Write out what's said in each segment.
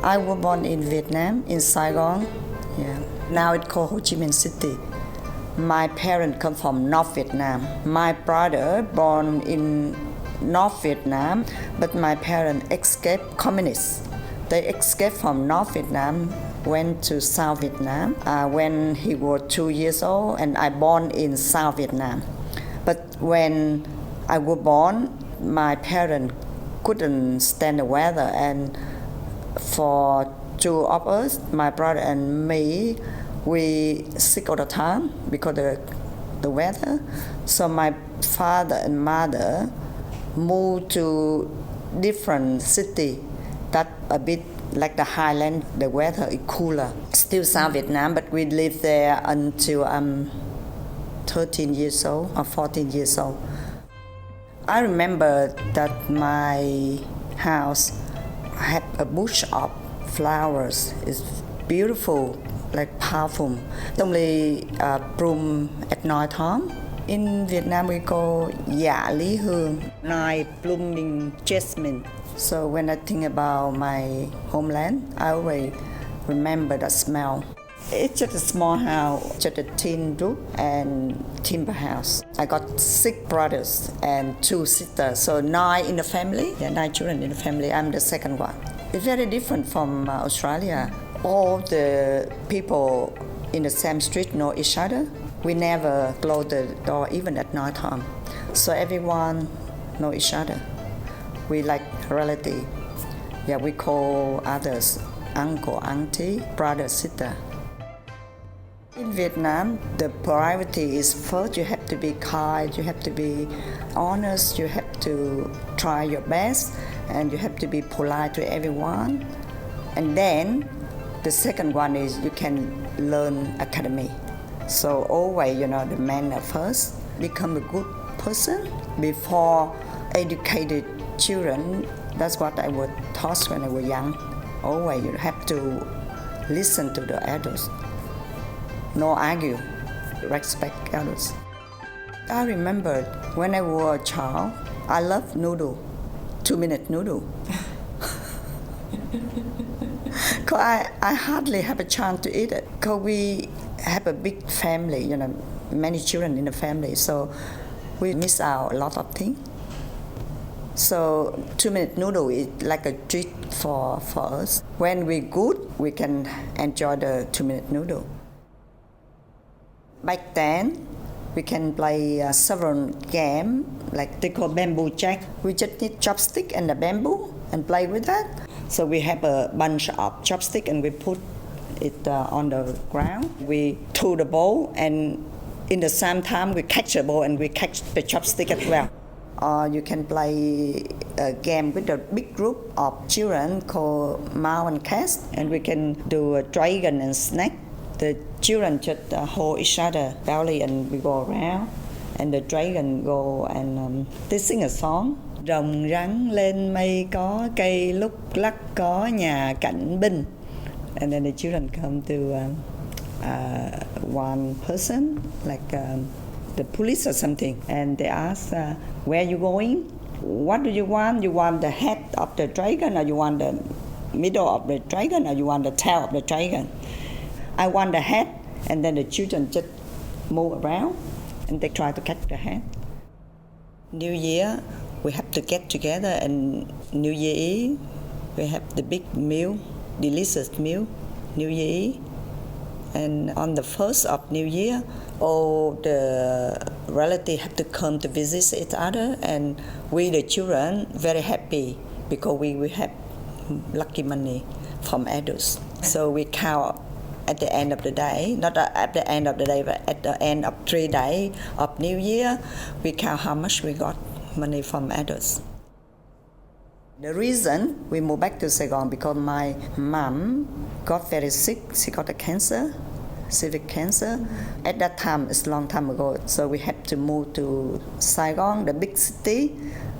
I was born in Vietnam, in Saigon. Yeah. Now it's called Ho Chi Minh City. My parents come from North Vietnam. My brother born in North Vietnam, but my parents escaped communists. They escaped from North Vietnam, went to South Vietnam when he was 2 years old, and I born in South Vietnam. But when I was born, my parents couldn't stand the weather, and for two of us, my brother and me, we sick all the time because of the weather. So my father and mother moved to different city that a bit like the highland, the weather is cooler. Still South Vietnam, but we lived there until I'm 13 years old or 14 years old. I remember that my house had a bush of flowers. It's beautiful, like powerful. Only bloom at night time. In Vietnam we call dạ lý hương, night blooming jasmine. So when I think about my homeland, I always remember the smell. It's just a small house, just a tin roof and timber house. I got 6 brothers and 2 sisters, so 9 in the family. 9 children in the family. I'm the second one. It's very different from Australia. All the people in the same street know each other. We never close the door even at night time. So everyone know each other. We like relative. Yeah, we call others uncle, auntie, brother, sister. In Vietnam, the priority is first you have to be kind, you have to be honest, you have to try your best, and you have to be polite to everyone. And then the second one is you can learn academy. So always, the manner first, become a good person before educated children. That's what I was taught when I was young. Always you have to listen to the adults. No argue, respect elders. I remember when I was a child, I loved noodle, 2-minute noodle. Because I hardly have a chance to eat it. Because we have a big family, many children in the family, so we miss out a lot of things. So 2-minute noodle is like a treat for us. When we're good, we can enjoy the 2-minute noodle. Back then, we can play several games, like they call bamboo jack. We just need chopstick and the bamboo and play with that. So we have a bunch of chopstick and we put it on the ground. We throw the ball, and in the same time we catch the ball and we catch the chopstick as well. Or you can play a game with a big group of children called mouse and cat, and we can do a dragon and snake. The children just hold each other belly and we go around, and the dragon go and they sing a song. Rồng rắn lên mây có cây lúc lắc có nhà cảnh binh. And then the children come to one person, like the police or something, and they ask, where are you going? What do you want? You want the head of the dragon, or you want the middle of the dragon, or you want the tail of the dragon? I want the head, and then the children just move around and they try to catch the head. New Year, we have to get together, and New Year Eve, we have the big meal, delicious meal, New Year Eve. And on the 1st of New Year, all the relatives have to come to visit each other, and we, the children, very happy because we have lucky money from adults. So we count at the end of the day, not at the end of the day, but at the end of 3 days of New Year, we count how much we got money from adults. The reason we moved back to Saigon because my mom got very sick. She got a cancer, cervical cancer. At that time, it's a long time ago, so we had to move to Saigon, the big city.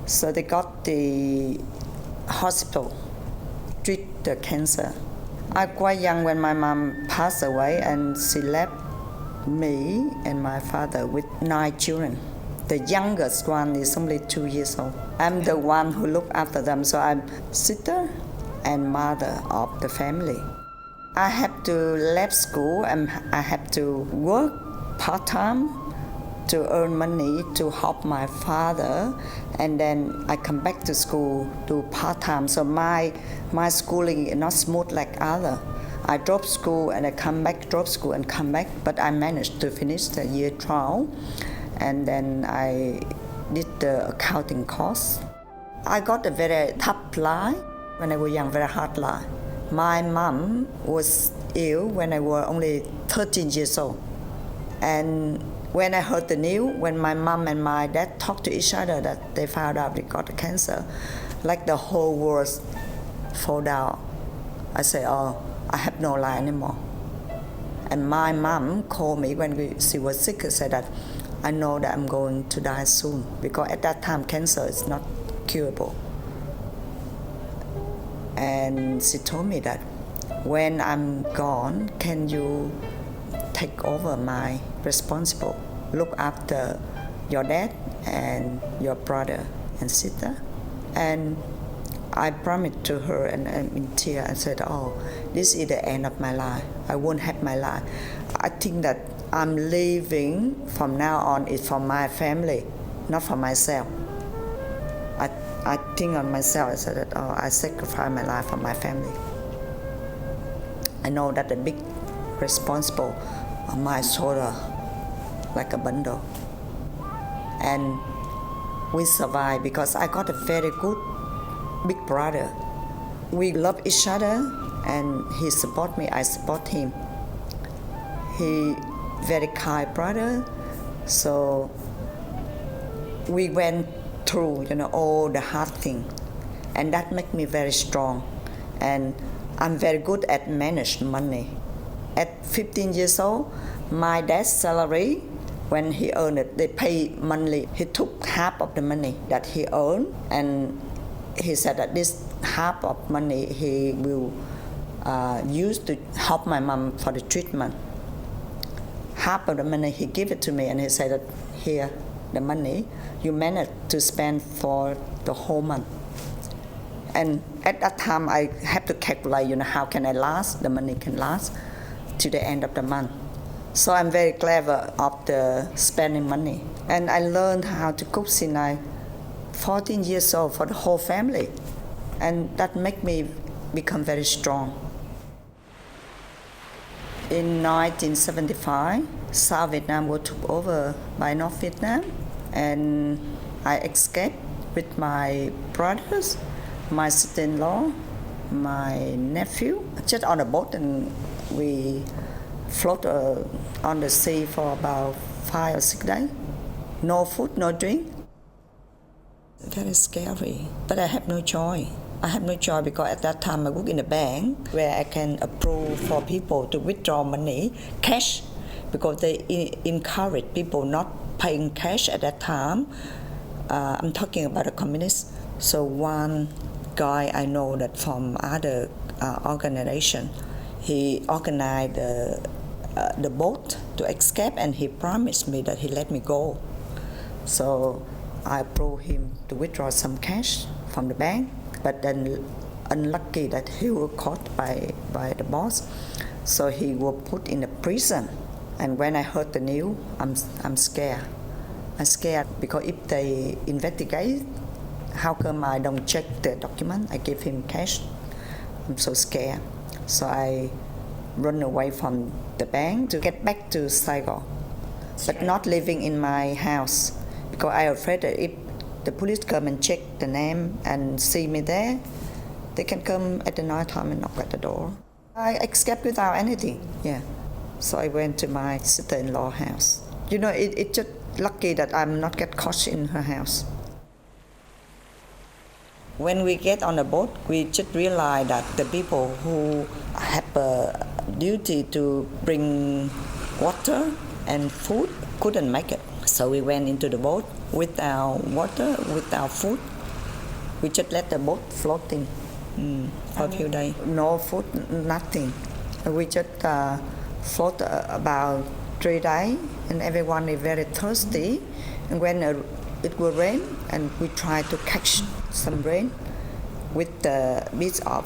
So they got the hospital, treat the cancer. I was quite young when my mom passed away, and she left me and my father with 9 children. The youngest one is only 2 years old. I'm the one who look after them, so I'm sister, and mother of the family. I have to leave school and I have to work part-time to earn money to help my father, and then I come back to school, do part-time. So my schooling is not smooth like other. I drop school and I come back, drop school and come back, but I managed to finish the year 12, and then I did the accounting course. I got a very tough life when I was young, very hard life. My mom was ill when I was only 13 years old, and when I heard the news, when my mom and my dad talked to each other that they found out they got cancer, like the whole world fall down. I said, oh, I have no life anymore. And my mom called me when she was sick and said that I know that I'm going to die soon, because at that time cancer is not curable. And she told me that when I'm gone, can you take over my responsible, look after your dad and your brother and sister? And I promised to her, and I'm in tears. I said, oh, this is the end of my life. I won't have my life. I think that I'm living from now on is for my family, not for myself. I think on myself. I said that, oh, I sacrifice my life for my family. I know that the big responsible on my shoulder, like a bundle. And we survived because I got a very good big brother. We love each other, and he support me, I support him. He very kind brother, so we went through, all the hard thing, and that make me very strong. And I'm very good at manage money. At 15 years old, my dad's salary, when he earned it, they pay monthly. He took half of the money that he earned, and he said that this half of money he will use to help my mom for the treatment. Half of the money he gave it to me, and he said that here, the money you manage to spend for the whole month. And at that time I have to calculate, how can I last, the money can last to the end of the month. So I'm very clever of the spending money. And I learned how to cook since I 14 years old for the whole family. And that made me become very strong. In 1975, South Vietnam was took over by North Vietnam, and I escaped with my brothers, my sister-in-law, my nephew, just on a boat, and we float on the sea for about 5 or 6 days. No food, no drink. Very scary, but I have no choice. I have no choice because at that time I work in a bank where I can approve for people to withdraw money, cash, because they encourage people not paying cash at that time. I'm talking about a communist. So one guy I know that from other organization, he organized the boat to escape, and he promised me that he let me go. So I approved him to withdraw some cash from the bank, but then unlucky that he was caught by the boss, so he was put in a prison. And when I heard the news, I'm scared. I'm scared because if they investigate, how come I don't check the document? I give him cash. I'm so scared. So I run away from the bank to get back to Saigon, but not living in my house because I afraid that if the police come and check the name and see me there, they can come at the night time and knock at the door. I escaped without anything, yeah. So I went to my sister-in-law house. It's just lucky that I'm not get caught in her house. When we get on the boat, we just realize that the people who have a duty to bring water and food couldn't make it. So we went into the boat without water, without food. We just let the boat floating for a few days. No food, nothing. We just float about 3 days, and everyone is very thirsty. And when it will rain, and we try to catch some rain, with the bits of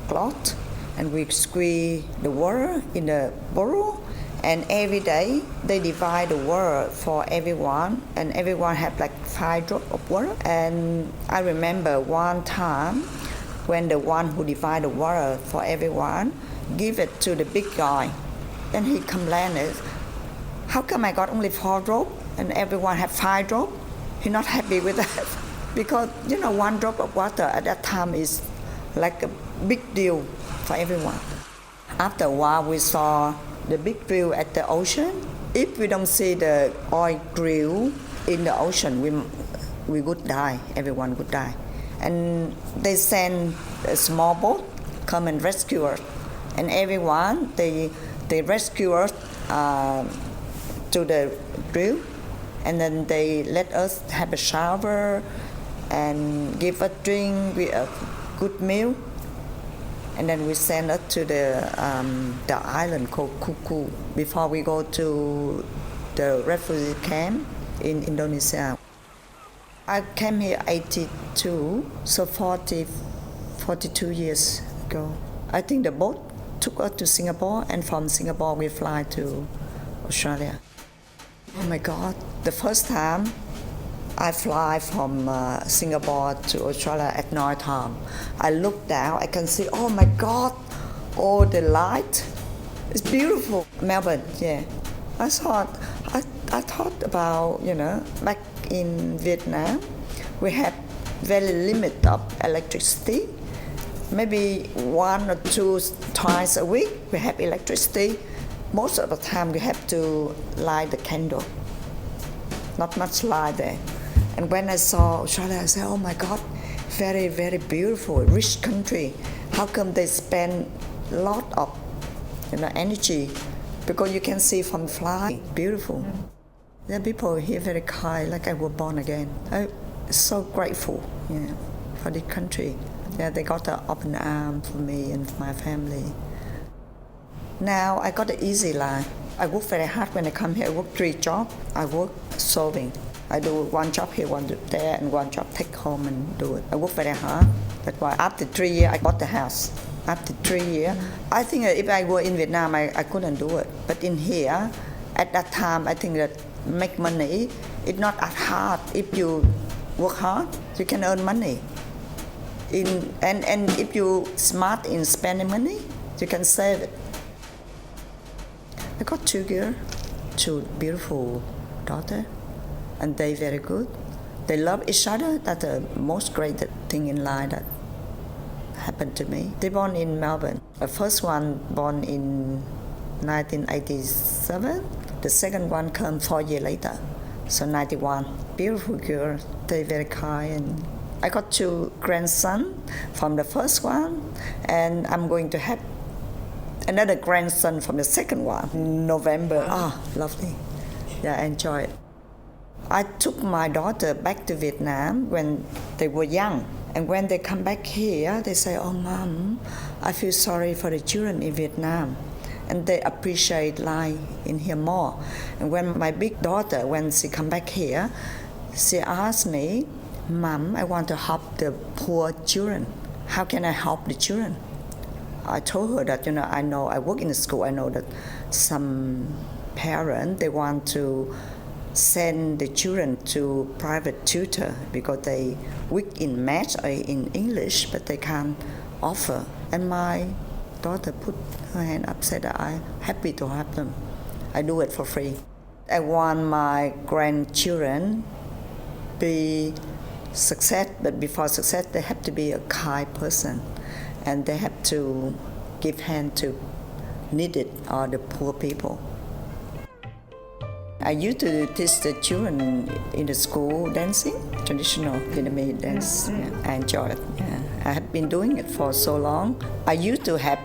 cloth, and we squeeze the water in the bowl. And every day they divide the water for everyone, and everyone have like 5 drops of water. And I remember one time when the one who divide the water for everyone give it to the big guy, and he complained, how come I got only 4 drops and everyone have 5 drops? He's not happy with that because 1 drop of water at that time is like a big deal for everyone. After a while we saw the big drill at the ocean. If we don't see the oil drill in the ocean, we would die, everyone would die. And they send a small boat come and rescue us, and everyone they rescue us to the drill, and then they let us have a shower and give us drink with a good meal, and then we send us to the island called Kuku before we go to the refugee camp in Indonesia. I came here 82, so 42 years ago. I think the boat took us to Singapore, and from Singapore we fly to Australia. Oh my God, the first time I fly from Singapore to Australia at night time, I look down, I can see, oh my God, all the light. It's beautiful. Melbourne, yeah. I thought about, back in Vietnam, we have very limited of electricity. Maybe 1 or 2 times a week we have electricity. Most of the time we have to light the candle. Not much light there. And when I saw Australia, I said, oh my God, very, very beautiful, rich country. How come they spend a lot of energy? Because you can see from flying, beautiful. The people here very kind, like I was born again. I'm so grateful for the country. Yeah, they got an open arm for me and for my family. Now I got an easy life. I work very hard when I come here. I work 3 jobs. I work solving. I do 1 job here, 1 job there, and 1 job take home and do it. I work very hard. That's why after 3 years, I bought the house. After 3 years, I think if I were in Vietnam, I couldn't do it. But in here, at that time, I think that make money, it's not as hard. If you work hard, you can earn money. And if you smart in spending money, you can save it. I got 2 girls, 2 beautiful daughters, and they very good. They love each other. That's the most great thing in life that happened to me. They born in Melbourne. The first one born in 1987. The second one came 4 years later, so 91. Beautiful girl. They very kind. And I got 2 grandsons from the first one, and I'm going to have another grandson from the second one in November. Lovely. Yeah, I enjoy it. I took my daughter back to Vietnam when they were young. And when they come back here, they say, oh, Mom, I feel sorry for the children in Vietnam. And they appreciate life in here more. And when my big daughter, when she come back here, she asked me, Mom, I want to help the poor children. How can I help the children? I told her that, I know I work in the school. I know that some parents, they want to send the children to private tutor because they weak in math or in English, but they can't offer. And my daughter put her hand up, said that I'm happy to help them. I do it for free. I want my grandchildren be success, but before success, they have to be a kind person, and they have to give hand to needed or the poor people. I used to teach the children in the school dancing, traditional Vietnamese dance. Yeah, I enjoy it. Yeah. I have been doing it for so long. I used to have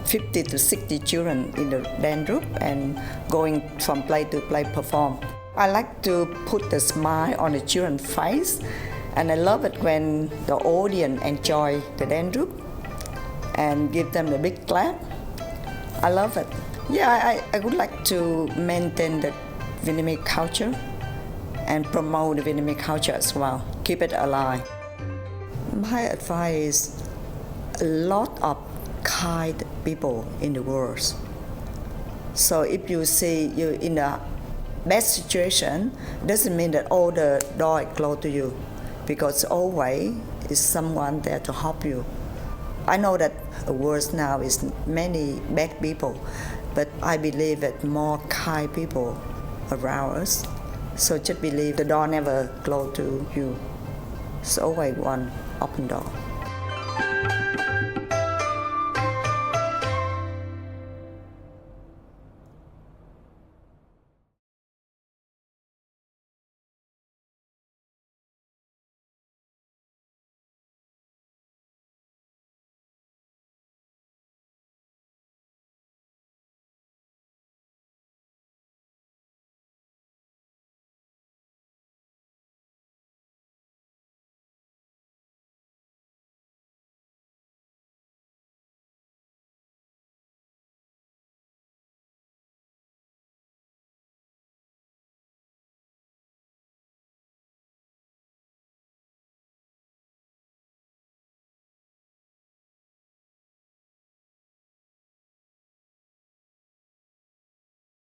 50 to 60 children in the dance group and going from play to play perform. I like to put the smile on the children's face, and I love it when the audience enjoy the dance group and give them a big clap. I love it. Yeah, I would like to maintain the Vietnamese culture and promote the Vietnamese culture as well. Keep it alive. My advice is a lot of kind people in the world. So if you see you in a bad situation, doesn't mean that all the door is closed to you, because always is someone there to help you. I know that the world now is many bad people, but I believe that more kind people around us. So just believe the door never closed to you. It's always one open door.